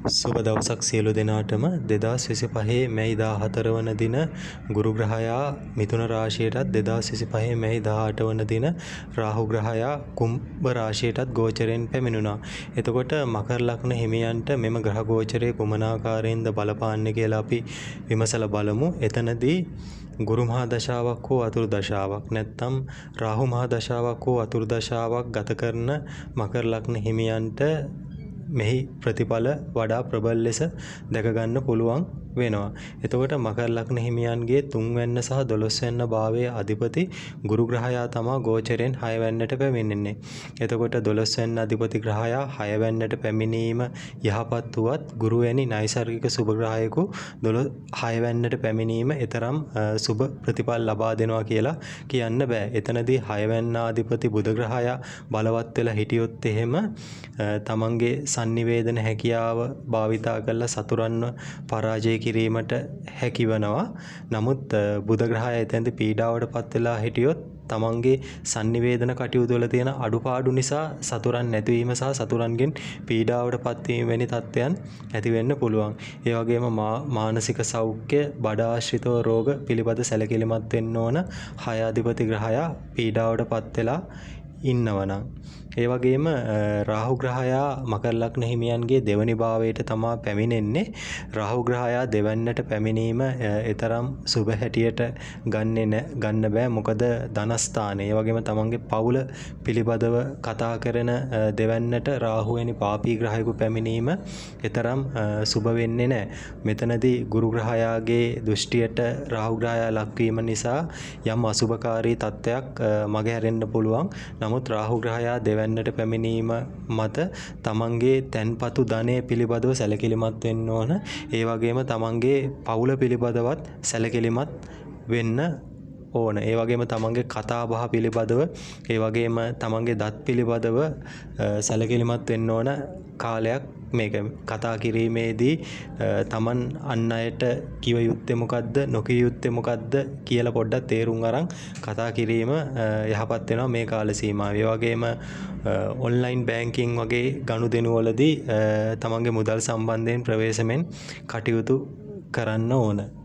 සුබ දවසක් සියලු දෙනාටම 2025 මැයි 14 වන දින ගුරු ග්‍රහයා මිථුන රාශියටත් 2025 මැයි 18 වන දින රාහු ග්‍රහයා කුම්භ රාශියටත් ගෝචරයෙන් පැමිණුණා. එතකොට මකර ලග්න හිමියන්ට මෙම ග්‍රහ ගෝචරයේ කුමන ආකාරයෙන්ද බලපාන්නේ කියලා අපි විමසලා බලමු. එතනදී ගුරු මහා දශාවක් හෝ අතුරු දශාවක් නැත්නම් රාහු මහා දශාවක් හෝ අතුරු දශාවක් ගත කරන මකර ලග්න හිමියන්ට මෙහි ප්‍රතිඵල වඩා ප්‍රබල ලෙස දැක ගන්න පුළුවන් වෙනවා. එතකොට මකර ලග්න හිමියන්ගේ 3 වෙනි සහ 12 වෙනි භාවයේ අධිපති ගුරු ග්‍රහයා තමයි ගෝචරයෙන් 6 වෙනිට පැමිණෙන්නේ. එතකොට 12 වෙනි අධිපති ග්‍රහයා 6 වෙනිට පැමිණීම යහපත් වුවත් ගුරු වැනි නයිසර්ගික සුබ ග්‍රහයෙකු 6 වෙනිට පැමිණීම ඊතරම් සුබ ප්‍රතිඵල ලබා දෙනවා කියලා කියන්න බෑ. එතනදී 6 වෙනි අධිපති බුධ ග්‍රහයා බලවත් වෙලා හිටියොත් එහෙම තමන්ගේ sannivedana හැකියාව භාවිතා කරලා සතුරන්ව පරාජය කිරීමට හැකිවනවා. නමුත් බුධ ග්‍රහය එතෙන්දී පීඩාවට පත් වෙලා හිටියොත් තමන්ගේ sannivedana කටයුතු වල තියෙන අඩුපාඩු නිසා සතුරන් නැතිවීම සහ සතුරන්ගෙන් පීඩාවට පත්වීම වැනි තත්ත්වයන් ඇති වෙන්න පුළුවන්. ඒ වගේම මානසික සෞඛ්‍ය බඩ ආශ්‍රිතව රෝග පිළිබඳ සැලකිලිමත් වෙන්න ඕන. 6 අධිපති ග්‍රහයා පීඩාවට පත් වෙලා ඉන්නවනම් ඒ වගේම රාහු ග්‍රහයා මකර ලග්න හිමියන්ගේ දෙවනි භාවයට තමා පැමිණෙන්නේ. රාහු ග්‍රහයා දෙවන්නට පැමිණීම ඊතරම් සුබ හැටියට ගන්න බෑ. මොකද ධනස්ථානය ඒ වගේම තමන්ගේ පවුල පිළිබඳව කතා කරන දෙවන්නට රාහු වැනි පාපී ග්‍රහයෙකු පැමිණීම ඊතරම් සුබ වෙන්නේ නැහැ. මෙතනදී ගුරු ග්‍රහයාගේ දෘෂ්ටියට රාහු ග්‍රහයා ලක්වීම නිසා යම් අසුබකාරී තත්ත්වයක් මගහැරෙන්න පුළුවන්. නමුත් රාහු ග්‍රහයා දෙවන්නට පැමිණීම මත තමන්ගේ තැන්පතු ධනය පිළිබඳව සැලකිලිමත් වෙන්න ඕන. ඒ වගේම තමන්ගේ පවුල පිළිබඳවත් සැලකිලිමත් වෙන්න ඕන. ඒ වගේම තමන්ගේ කතා බහ පිළිබඳව ඒ වගේම තමන්ගේ දත් පිළිබඳව සැලකිලිමත් වෙන්න ඕන කාලයක් මේක. කතා කිරීමේදී තමන් අන් අයට කිව යුත්තේ මොකද්ද නොකිය යුත්තේ මොකද්ද කියලා පොඩ්ඩක් තේරුම් අරන් කතා කිරීම යහපත් වෙනවා මේ කාල සීමාවේ. ඒ වගේම ඔන්ලයින් බැංකින් වගේ ගනුදෙනු වලදී තමන්ගේ මුදල් සම්බන්ධයෙන් ප්‍රවේශමෙන් කටයුතු කරන්න ඕන.